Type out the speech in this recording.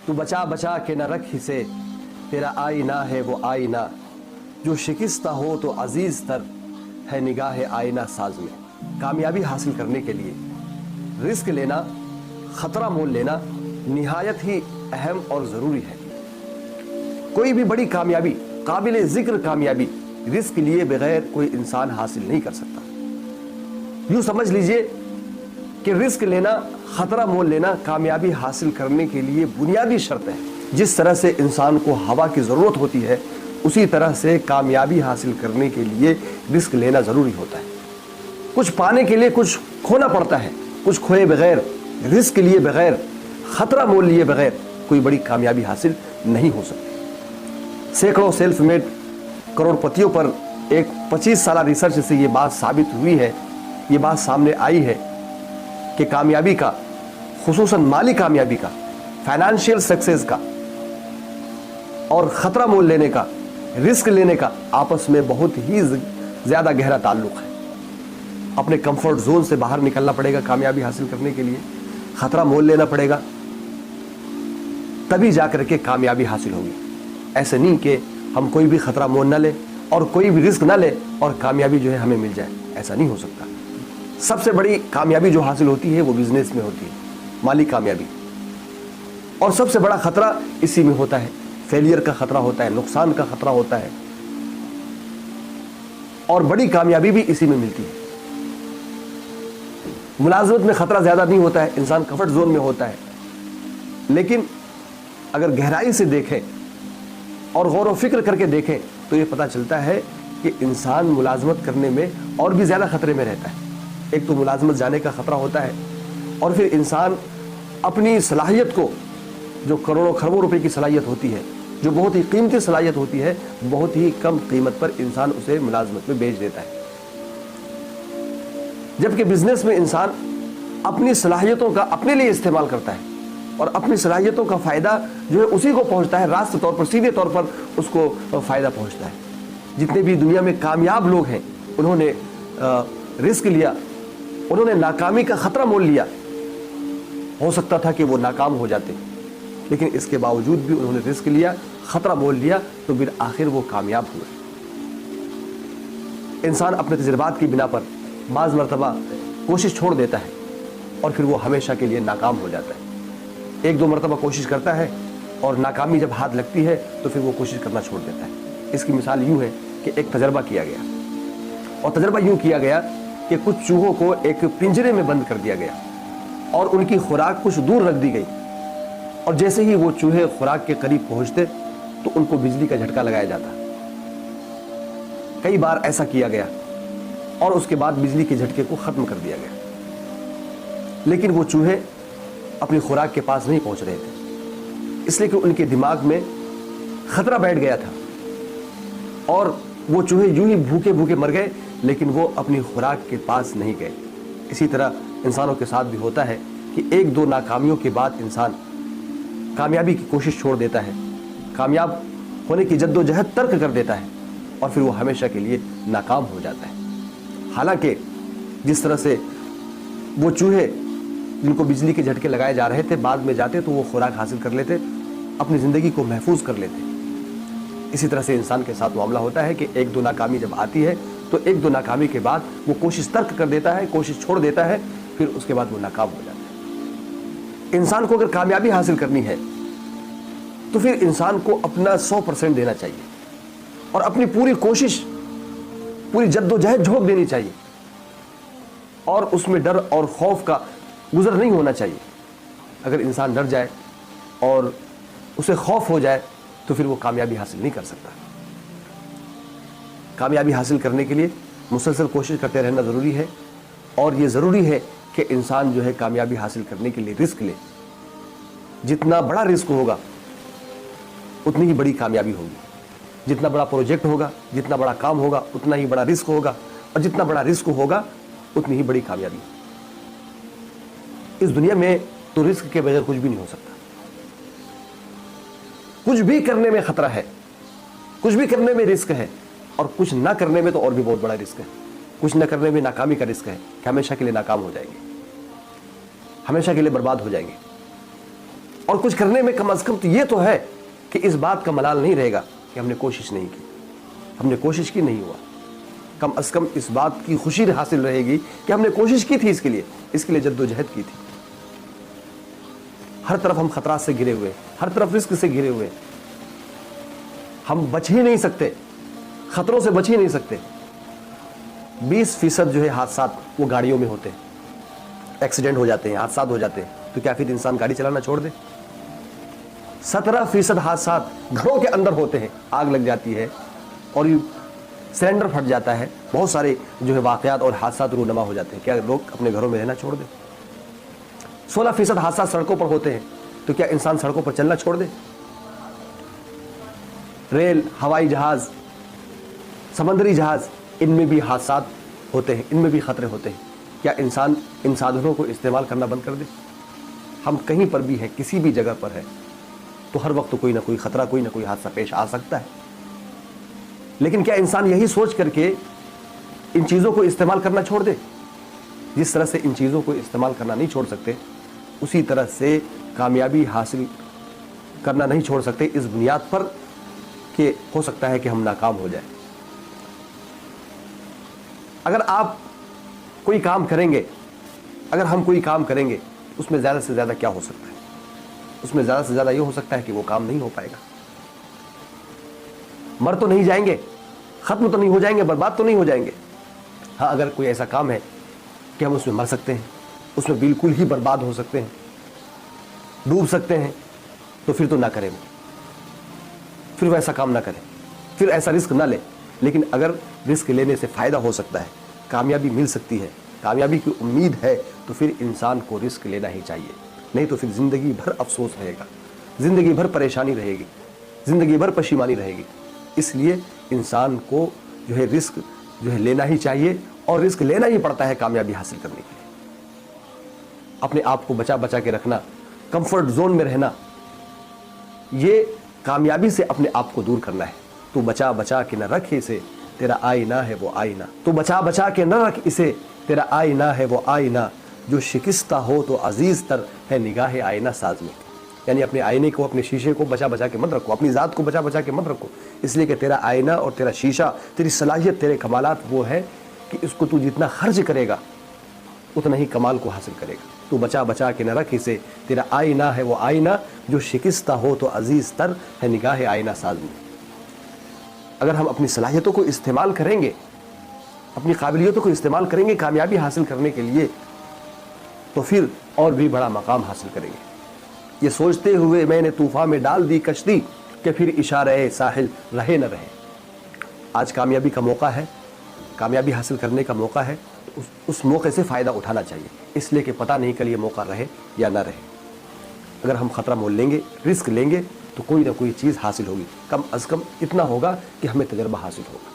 تو بچا بچا کے نہ رکھ اسے، تیرا آئینہ ہے وہ آئینہ، جو شکستہ ہو تو عزیز تر ہے نگاہ آئینہ ساز میں۔ کامیابی حاصل کرنے کے لیے رسک لینا، خطرہ مول لینا نہایت ہی اہم اور ضروری ہے۔ کوئی بھی بڑی کامیابی، قابل ذکر کامیابی رسک لیے بغیر کوئی انسان حاصل نہیں کر سکتا۔ یوں سمجھ لیجئے کہ رسک لینا، خطرہ مول لینا کامیابی حاصل کرنے کے لیے بنیادی شرط ہے۔ جس طرح سے انسان کو ہوا کی ضرورت ہوتی ہے، اسی طرح سے کامیابی حاصل کرنے کے لیے رسک لینا ضروری ہوتا ہے۔ کچھ پانے کے لیے کچھ کھونا پڑتا ہے، کچھ کھوئے بغیر، رسک لیے بغیر، خطرہ مول لیے بغیر کوئی بڑی کامیابی حاصل نہیں ہو سکتی۔ سینکڑوں سیلف میڈ کروڑ پتیوں پر ایک 25 سالہ ریسرچ سے یہ بات ثابت ہوئی ہے، یہ بات سامنے آئی ہے کہ کامیابی کا، خصوصاً مالی کامیابی کا، فائنانشیل سکسیس کا اور خطرہ مول لینے کا، رسک لینے کا آپس میں بہت ہی زیادہ گہرا تعلق ہے۔ اپنے کمفرٹ زون سے باہر نکلنا پڑے گا کامیابی حاصل کرنے کے لیے، خطرہ مول لینا پڑے گا، تبھی جا کر کے کامیابی حاصل ہوگی۔ ایسے نہیں کہ ہم کوئی بھی خطرہ مول نہ لیں اور کوئی بھی رسک نہ لیں اور کامیابی جو ہے ہمیں مل جائے، ایسا نہیں ہو سکتا۔ سب سے بڑی کامیابی جو حاصل ہوتی ہے وہ بزنس میں ہوتی ہے، مالی کامیابی، اور سب سے بڑا خطرہ اسی میں ہوتا ہے، فیلئر کا خطرہ ہوتا ہے، نقصان کا خطرہ ہوتا ہے، اور بڑی کامیابی بھی اسی میں ملتی ہے۔ ملازمت میں خطرہ زیادہ نہیں ہوتا ہے، انسان کمفرٹ زون میں ہوتا ہے، لیکن اگر گہرائی سے دیکھیں اور غور و فکر کر کے دیکھیں تو یہ پتہ چلتا ہے کہ انسان ملازمت کرنے میں اور بھی زیادہ خطرے میں رہتا ہے۔ ایک تو ملازمت جانے کا خطرہ ہوتا ہے، اور پھر انسان اپنی صلاحیت کو، جو کروڑوں کھربوں روپے کی صلاحیت ہوتی ہے، جو بہت ہی قیمتی صلاحیت ہوتی ہے، بہت ہی کم قیمت پر انسان اسے ملازمت میں بیچ دیتا ہے۔ جبکہ بزنس میں انسان اپنی صلاحیتوں کا اپنے لیے استعمال کرتا ہے اور اپنی صلاحیتوں کا فائدہ جو ہے اسی کو پہنچتا ہے، راست طور پر، سیدھے طور پر اس کو فائدہ پہنچتا ہے۔ جتنے بھی دنیا میں کامیاب لوگ ہیں، انہوں نے رسک لیا، انہوں نے ناکامی کا خطرہ مول لیا۔ ہو سکتا تھا کہ وہ ناکام ہو جاتے، لیکن اس کے باوجود بھی انہوں نے رسک لیا، خطرہ مول لیا، تو بالآخر وہ کامیاب ہوئے۔ انسان اپنے تجربات کی بنا پر بعض مرتبہ کوشش چھوڑ دیتا ہے اور پھر وہ ہمیشہ کے لیے ناکام ہو جاتا ہے۔ ایک دو مرتبہ کوشش کرتا ہے اور ناکامی جب ہاتھ لگتی ہے تو پھر وہ کوشش کرنا چھوڑ دیتا ہے۔ اس کی مثال یوں ہے کہ ایک تجربہ کیا گیا، اور تجربہ یوں کیا گیا کہ کچھ چوہوں کو ایک پنجرے میں بند کر دیا گیا اور ان کی خوراک کچھ دور رکھ دی گئی، اور جیسے ہی وہ چوہے خوراک کے قریب پہنچتے تو ان کو بجلی کا جھٹکا لگایا جاتا۔ کئی بار ایسا کیا گیا اور اس کے بعد بجلی کے جھٹکے کو ختم کر دیا گیا، لیکن وہ چوہے اپنی خوراک کے پاس نہیں پہنچ رہے تھے، اس لیے کہ ان کے دماغ میں خطرہ بیٹھ گیا تھا، اور وہ چوہے یوں ہی بھوکے بھوکے مر گئے، لیکن وہ اپنی خوراک کے پاس نہیں گئے۔ اسی طرح انسانوں کے ساتھ بھی ہوتا ہے کہ ایک دو ناکامیوں کے بعد انسان کامیابی کی کوشش چھوڑ دیتا ہے، کامیاب ہونے کی جد و جہد ترک کر دیتا ہے، اور پھر وہ ہمیشہ کے لیے ناکام ہو جاتا ہے۔ حالانکہ جس طرح سے وہ چوہے جن کو بجلی کے جھٹکے لگائے جا رہے تھے بعد میں جاتے تو وہ خوراک حاصل کر لیتے، اپنی زندگی کو محفوظ کر لیتے، اسی طرح سے انسان کے ساتھ معاملہ ہوتا ہے کہ ایک دو ناکامی جب آتی ہے تو ایک دو ناکامی کے بعد وہ کوشش ترک کر دیتا ہے، کوشش چھوڑ دیتا ہے، پھر اس کے بعد وہ ناکام ہو جاتا ہے۔ انسان کو اگر کامیابی حاصل کرنی ہے تو پھر انسان کو اپنا 100% دینا چاہیے اور اپنی پوری کوشش، پوری جد و جہد جھونک دینی چاہیے، اور اس میں ڈر اور خوف کا گزر نہیں ہونا چاہیے۔ اگر انسان ڈر جائے اور اسے خوف ہو جائے تو پھر وہ کامیابی حاصل نہیں کر سکتا۔ کامیابی حاصل کرنے کے لیے مسلسل کوشش کرتے رہنا ضروری ہے، اور یہ ضروری ہے کہ انسان جو ہے کامیابی حاصل کرنے کے لیے رسک لے۔ جتنا بڑا رسک ہوگا اتنی ہی بڑی کامیابی ہوگی، جتنا بڑا پروجیکٹ ہوگا، جتنا بڑا کام ہوگا اتنا ہی بڑا رسک ہوگا، اور جتنا بڑا رسک ہوگا اتنی ہی بڑی کامیابی۔ اس دنیا میں تو رسک کے بغیر کچھ بھی نہیں ہو سکتا۔ کچھ بھی کرنے میں خطرہ ہے، کچھ بھی کرنے میں رسک ہے، اور کچھ نہ کرنے میں تو اور بھی بہت بڑا رسک ہے۔ کچھ نہ کرنے میں ناکامی کا رسک ہے کہ ہمیشہ کے لیے ناکام ہو جائیں گے، ہمیشہ کے لیے برباد ہو جائیں گے۔ اور کچھ کرنے میں کم از کم تو یہ تو ہے کہ اس بات کا ملال نہیں رہے گا کہ ہم نے کوشش نہیں کی، ہم نے کوشش کی نہیں ہوا، کم از کم اس بات کی خوشی حاصل رہے گی کہ ہم نے کوشش کی تھی، اس کے لیے جد و جہد کی تھی۔ ہر طرف ہم خطرات سے گھرے ہوئے، ہر طرف رزق سے گھرے ہوئے، ہم بچ ہی نہیں سکتے، خطروں سے بچ ہی نہیں سکتے۔ 20% جو ہے حادثات وہ گاڑیوں میں ہوتے ہیں، ایکسیڈنٹ ہو جاتے ہیں، حادثات ہو جاتے ہیں، تو کیا پھر انسان گاڑی چلانا چھوڑ دے؟ 17% حادثات گھروں کے اندر ہوتے ہیں، آگ لگ جاتی ہے اور سلنڈر پھٹ جاتا ہے، بہت سارے جو ہے واقعات اور حادثات رونما ہو جاتے ہیں، کیا لوگ اپنے گھروں میں رہنا چھوڑ دیں؟ 16% حادثات سڑکوں پر ہوتے ہیں، تو کیا انسان سڑکوں پر چلنا چھوڑ دے؟ ریل، ہوائی جہاز، سمندری جہاز، ان میں بھی حادثات ہوتے ہیں، ان میں بھی خطرے ہوتے ہیں، کیا انسان ان سادھنوں کو استعمال کرنا بند کر دے؟ ہم کہیں پر بھی ہیں، کسی بھی جگہ پر ہے، تو ہر وقت کوئی نہ کوئی خطرہ، کوئی نہ کوئی حادثہ پیش آ سکتا ہے، لیکن کیا انسان یہی سوچ کر کے ان چیزوں کو استعمال کرنا چھوڑ دے؟ جس طرح سے ان چیزوں کو استعمال کرنا نہیں چھوڑ سکتے، اسی طرح سے کامیابی حاصل کرنا نہیں چھوڑ سکتے، اس بنیاد پر کہ ہو سکتا ہے کہ ہم ناکام ہو جائیں۔ اگر آپ کوئی کام کریں گے، اگر ہم کوئی کام کریں گے، اس میں زیادہ سے زیادہ کیا ہو سکتا ہے؟ اس میں زیادہ سے زیادہ یہ ہو سکتا ہے کہ وہ کام نہیں ہو پائے گا، مر تو نہیں جائیں گے، ختم تو نہیں ہو جائیں گے، برباد تو نہیں ہو جائیں گے۔ ہاں، اگر کوئی ایسا کام ہے کہ ہم اس میں مر سکتے ہیں، اس میں بالکل ہی برباد ہو سکتے ہیں، ڈوب سکتے ہیں، تو پھر تو نہ کریں، پھر وہ ایسا کام نہ کریں، پھر ایسا رسک نہ لیں۔ لیکن اگر رسک لینے سے فائدہ ہو سکتا ہے، کامیابی مل سکتی ہے، کامیابی کی امید ہے، تو پھر انسان کو رسک لینا ہی چاہیے، نہیں تو پھر زندگی بھر افسوس رہے گا، زندگی بھر پریشانی رہے گی، زندگی بھر پشیمانی رہے گی۔ اس لیے انسان کو جو ہے رسک جو ہے لینا ہی چاہیے، اور رسک لینا ہی پڑتا ہے کامیابی حاصل کرنے کے لیے۔ اپنے آپ کو بچا بچا کے رکھنا، کمفرٹ زون میں رہنا، یہ کامیابی سے اپنے آپ کو دور کرنا ہے۔ تو بچا بچا کے نہ رکھ اسے، تیرا آئینہ ہے وہ آئینہ، تو بچا بچا کے نہ رکھ اسے، تیرا آئینہ ہے وہ آئینہ، جو شکستہ ہو تو عزیز تر ہے نگاہ آئینہ ساز میں۔ یعنی اپنے آئینے کو، اپنے شیشے کو بچا بچا کے مت رکھو، اپنی ذات کو بچا بچا کے مت رکھو، اس لیے کہ تیرا آئینہ اور تیرا شیشہ، تیری صلاحیت، تیرے کمالات وہ ہے کہ اس کو تو جتنا خرچ کرے گا اتنا ہی کمال کو حاصل کرے گا۔ تو بچا بچا کے نہ رکھ اسے، تیرا آئینہ ہے وہ آئینہ، جو شکستہ ہو تو عزیز تر ہے نگاہ آئینہ ساز میں۔ اگر ہم اپنی صلاحیتوں کو استعمال کریں گے، اپنی قابلیتوں کو استعمال کریں گے کامیابی حاصل کرنے کے لیے، تو پھر اور بھی بڑا مقام حاصل کریں گے۔ یہ سوچتے ہوئے میں نے طوفان میں ڈال دی کشتی، کہ پھر اشارہ ساحل رہے نہ رہے۔ آج کامیابی کا موقع ہے، کامیابی حاصل کرنے کا موقع ہے، اس موقع سے فائدہ اٹھانا چاہیے، اس لیے کہ پتہ نہیں کل یہ موقع رہے یا نہ رہے۔ اگر ہم خطرہ مول لیں گے، رسک لیں گے، تو کوئی نہ کوئی چیز حاصل ہوگی، کم از کم اتنا ہوگا کہ ہمیں تجربہ حاصل ہوگا۔